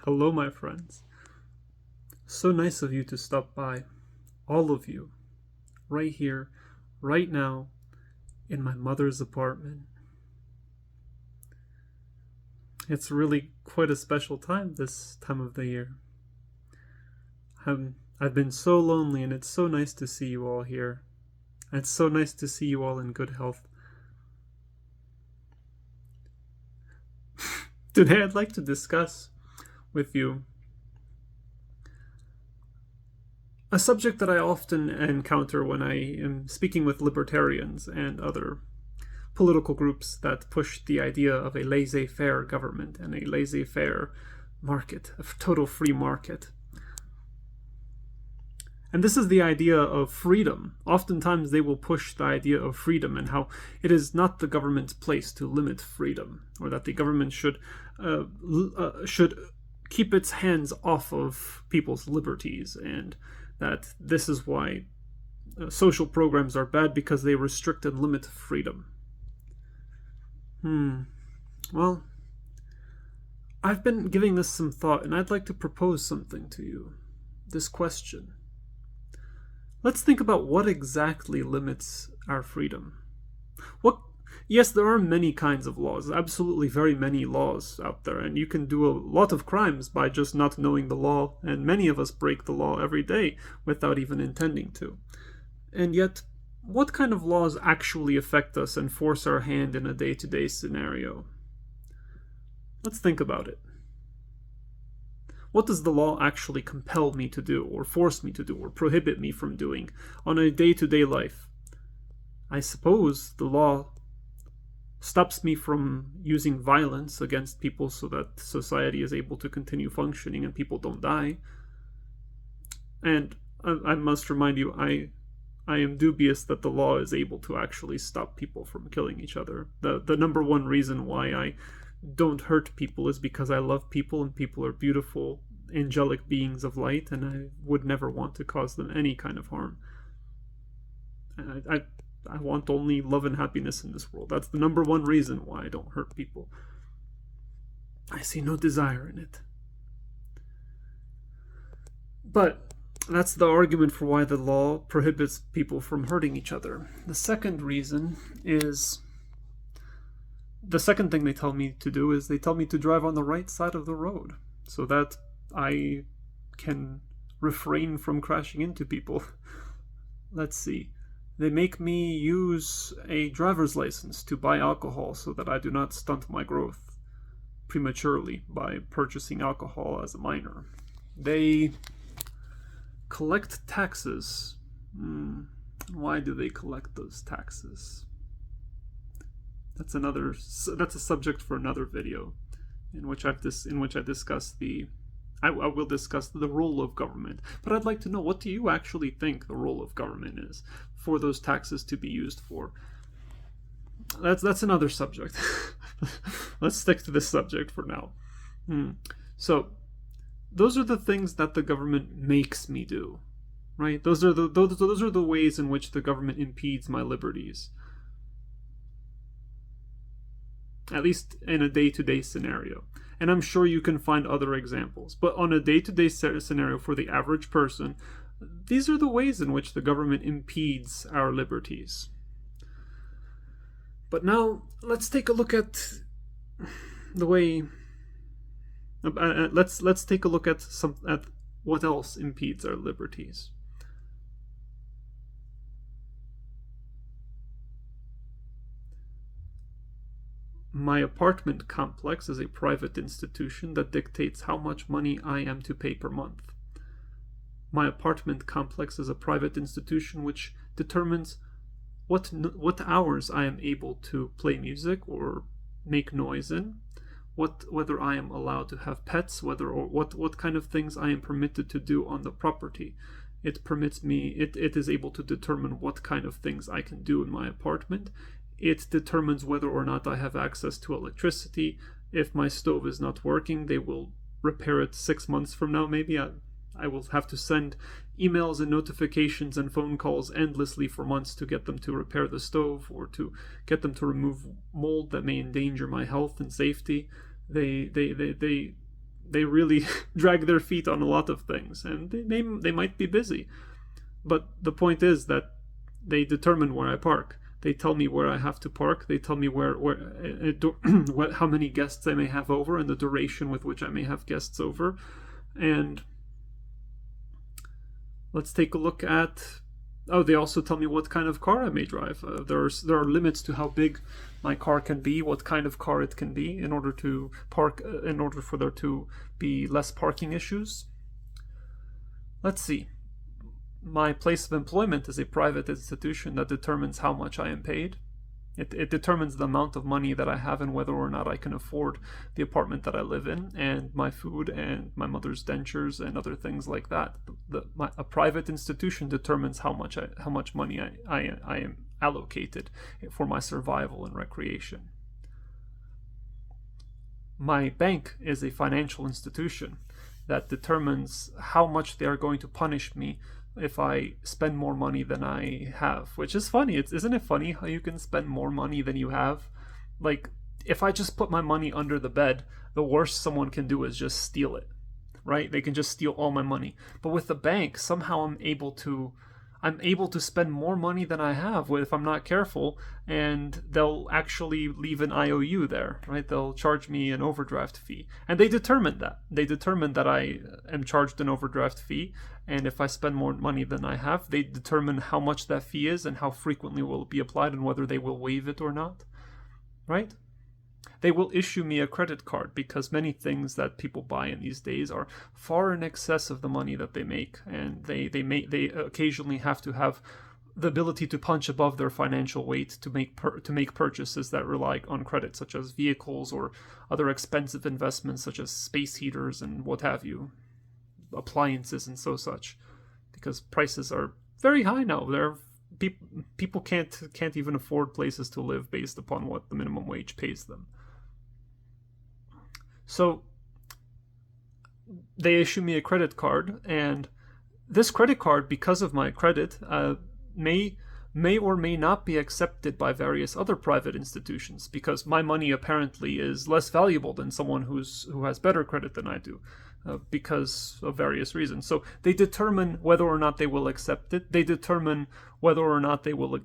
Hello, my friends. So nice of you to stop by. All of you. Right here, right now, in my mother's apartment. It's really quite a special time this time of the year. I've been so lonely, and it's so nice to see you all here. It's so nice to see you all in good health. Today, I'd like to discuss with you a subject that I often encounter when I am speaking with libertarians and other political groups that push the idea of a laissez-faire government and a laissez-faire market, a total free market. And this is the idea of freedom. Oftentimes they will push the idea of freedom and how it is not the government's place to limit freedom, or that the government should keep its hands off of people's liberties, and that this is why social programs are bad because they restrict and limit freedom. Well, I've been giving this some thought, and I'd like to propose something to you. This question. Let's think about what exactly limits our freedom. Yes, there are many kinds of laws, absolutely very many laws out there, and you can do a lot of crimes by just not knowing the law, and many of us break the law every day without even intending to. And yet, what kind of laws actually affect us and force our hand in a day-to-day scenario? Let's think about it. What does the law actually compel me to do, or force me to do, or prohibit me from doing on a day-to-day life? I suppose the law stops me from using violence against people so that society is able to continue functioning and people don't die. And I must remind you, I am dubious that the law is able to actually stop people from killing each other. The number one reason why I don't hurt people is because I love people, and people are beautiful, angelic beings of light, and I would never want to cause them any kind of harm. I want only love and happiness in this world. That's the number one reason why I don't hurt people. I see no desire in it. But that's the argument for why the law prohibits people from hurting each other. The second reason is, the second thing they tell me to do is they tell me to drive on the right side of the road so that I can refrain from crashing into people. Let's see. They make me use a driver's license to buy alcohol so that I do not stunt my growth prematurely by purchasing alcohol as a minor. They collect taxes. Why do they collect those taxes? That's a subject for another video, in which I discuss I will discuss the role of government. But I'd like to know, what do you actually think the role of government is for those taxes to be used for? That's another subject. Let's stick to this subject for now. So, those are the things that the government makes me do, right? Those are the ways in which the government impedes my liberties. At least in a day-to-day scenario. And I'm sure you can find other examples. But on a day-to-day scenario for the average person, these are the ways in which the government impedes our liberties. But now, let's take a look at the way... let's take a look at what else impedes our liberties. My apartment complex is a private institution that dictates how much money I am to pay per month. My apartment complex is a private institution which determines what hours I am able to play music or make noise in, whether I am allowed to have pets, what kind of things I am permitted to do on the property. It is able to determine what kind of things I can do in my apartment. It determines whether or not I have access to electricity. If my stove is not working, they will repair it 6 months from now. Maybe I will have to send emails and notifications and phone calls endlessly for months to get them to repair the stove, or to get them to remove mold that may endanger my health and safety. They they really drag their feet on a lot of things, and they might be busy. But the point is that they determine where I park. They tell me where I have to park. They tell me how many guests I may have over and the duration with which I may have guests over. And let's take a look at... Oh, they also tell me what kind of car I may drive. There are limits to how big my car can be, what kind of car it can be, in order to park, in order for there to be less parking issues. Let's see. My place of employment is a private institution that determines how much I am paid. It determines the amount of money that I have and whether or not I can afford the apartment that I live in, and my food and my mother's dentures and other things like that. A private institution determines how much money I am allocated for my survival and recreation. My bank is a financial institution that determines how much they are going to punish me if I spend more money than I have, which is funny. Isn't it funny how you can spend more money than you have? Like, if I just put my money under the bed, the worst someone can do is just steal it, right? They can just steal all my money. But with the bank, somehow I'm able to spend more money than I have if I'm not careful, and they'll actually leave an IOU there, right? They'll charge me an overdraft fee. And they determined that. They determined that I am charged an overdraft fee, and if I spend more money than I have, they determine how much that fee is and how frequently will it be applied and whether they will waive it or not, right? They will issue me a credit card because many things that people buy in these days are far in excess of the money that they make, and they occasionally have to have the ability to punch above their financial weight to make purchases that rely on credit, such as vehicles or other expensive investments such as space heaters and what have you, appliances and such, because prices are very high now. People can't even afford places to live based upon what the minimum wage pays them. So they issue me a credit card, and this credit card, because of my credit, may or may not be accepted by various other private institutions, because my money apparently is less valuable than someone who has better credit than I do, because of various reasons. So they determine whether or not they will accept it. They determine whether or not they will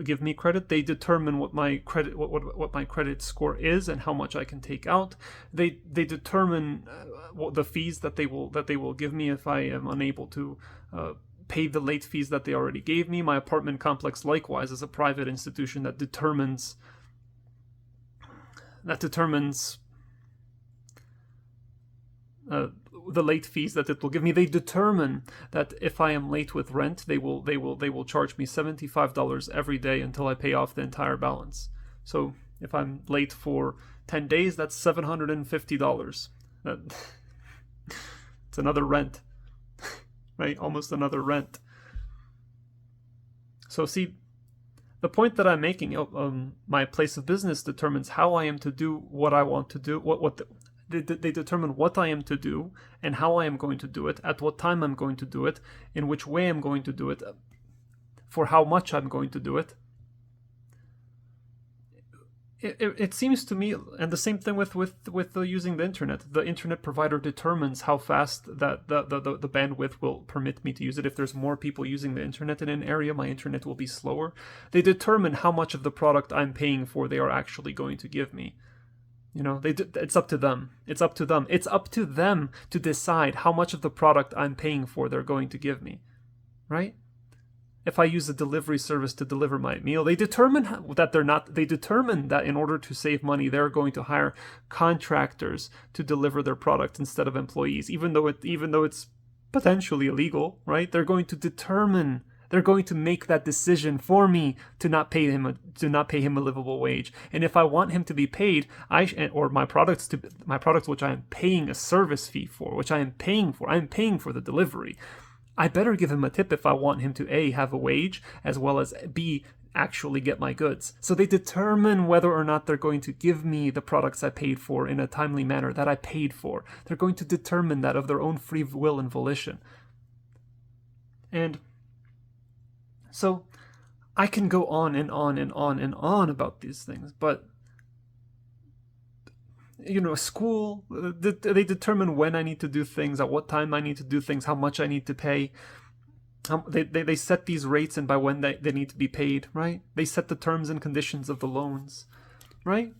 give me credit. They determine what my credit score is and how much I can take out. They determine the fees that they will give me if I am unable to pay the late fees that they already gave me. My apartment complex likewise is a private institution that determines the late fees that it will give me. They determine that if I am late with rent, they will charge me $75 every day until I pay off the entire balance. So if I'm late for 10 days, that's $750. It's another rent, right? Almost another rent. So see, the point that I'm making, my place of business determines how I am to do what I want to do. They determine what I am to do and how I am going to do it, at what time I'm going to do it, in which way I'm going to do it, for how much I'm going to do it. It seems to me, and the same thing with using the internet. The internet provider determines how fast that the bandwidth will permit me to use it. If there's more people using the internet in an area, my internet will be slower. They determine how much of the product I'm paying for they are actually going to give me. You know, it's up to them. It's up to them. It's up to them to decide how much of the product I'm paying for they're going to give me, right? If I use a delivery service to deliver my meal, they determine that in order to save money, they're going to hire contractors to deliver their product instead of employees, even though it's potentially illegal, right? They're going to make that decision for me to not pay him a livable wage. And if I want him to be paid, or my products which I am paying a service fee for, I'm paying for the delivery, I better give him a tip if I want him to A, have a wage, as well as B, actually get my goods. So they determine whether or not they're going to give me the products I paid for in a timely manner that I paid for. They're going to determine that of their own free will and volition. And so I can go on and on and on and on about these things, but school. They determine when I need to do things, at what time I need to do things, how much I need to pay. They set these rates and by when they need to be paid, right? They set the terms and conditions of the loans, right?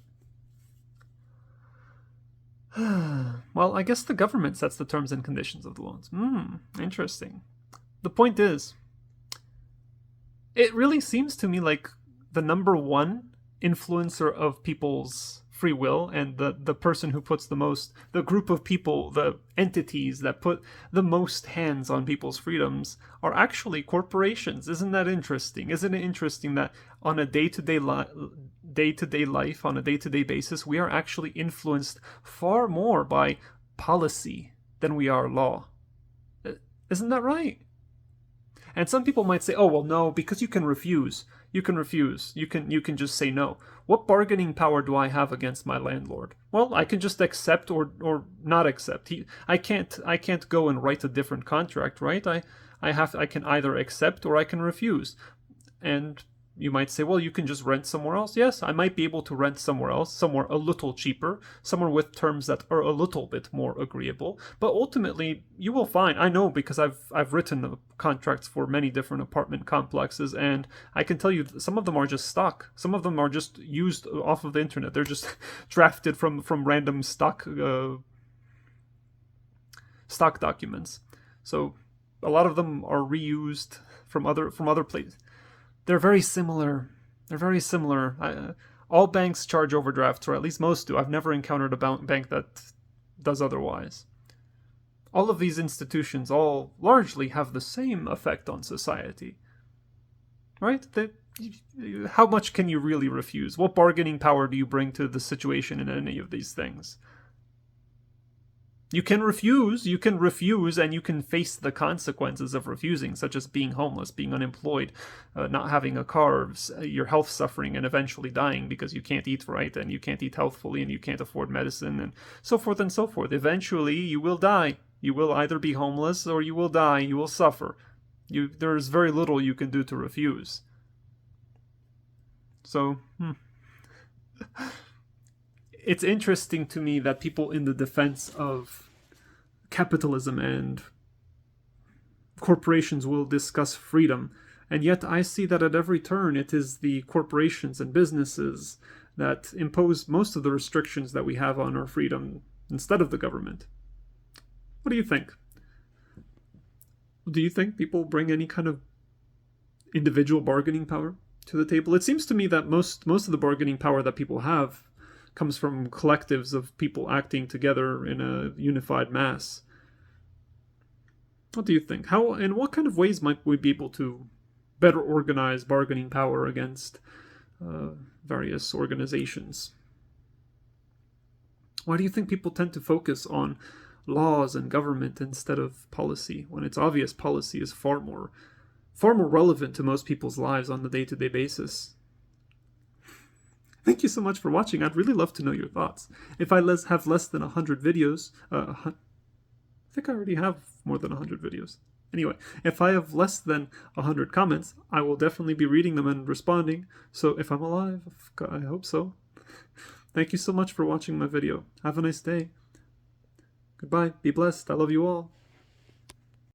Well, I guess the government sets the terms and conditions of the loans. Interesting. The point is, it really seems to me like the number one influencer of people's free will, and the person who puts the group of people, the entities that put the most hands on people's freedoms are actually corporations. Isn't that interesting? Isn't it interesting that on a day-to-day life, on a day-to-day basis, we are actually influenced far more by policy than we are law? Isn't that right? And some people might say, oh, well, no, because you can refuse. You can refuse. You can just say no. What bargaining power do I have against my landlord? Well, I can just accept or not accept. I can't go and write a different contract, right? I can either accept or I can refuse. And you might say, well, you can just rent somewhere else. Yes, I might be able to rent somewhere else, somewhere a little cheaper, somewhere with terms that are a little bit more agreeable. But ultimately, you will find, I know because I've written contracts for many different apartment complexes, and I can tell you some of them are just stock. Some of them are just used off of the internet. They're just drafted from random stock documents. So a lot of them are reused from other places. They're very similar. All banks charge overdrafts, or at least most do. I've never encountered a bank that does otherwise. All of these institutions all largely have the same effect on society. Right? How much can you really refuse? What bargaining power do you bring to the situation in any of these things? You can refuse, and you can face the consequences of refusing, such as being homeless, being unemployed, not having a car, your health suffering, and eventually dying because you can't eat right, and you can't eat healthfully, and you can't afford medicine, and so forth and so forth. Eventually, you will die. You will either be homeless, or you will die, you will suffer. There's very little you can do to refuse. So, it's interesting to me that people in the defense of capitalism and corporations will discuss freedom, and yet I see that at every turn it is the corporations and businesses that impose most of the restrictions that we have on our freedom instead of the government. What do you think? Do you think people bring any kind of individual bargaining power to the table? It seems to me that most of the bargaining power that people have comes from collectives of people acting together in a unified mass. What do you think? How and what kind of ways might we be able to better organize bargaining power against various organizations? Why do you think people tend to focus on laws and government instead of policy, when it's obvious policy is far more relevant to most people's lives on a day-to-day basis? Thank you so much for watching. I'd really love to know your thoughts. If I have less than 100 videos, I think I already have more than 100 videos. Anyway, if I have less than 100 comments, I will definitely be reading them and responding. So if I'm alive, I hope so. Thank you so much for watching my video. Have a nice day. Goodbye. Be blessed. I love you all.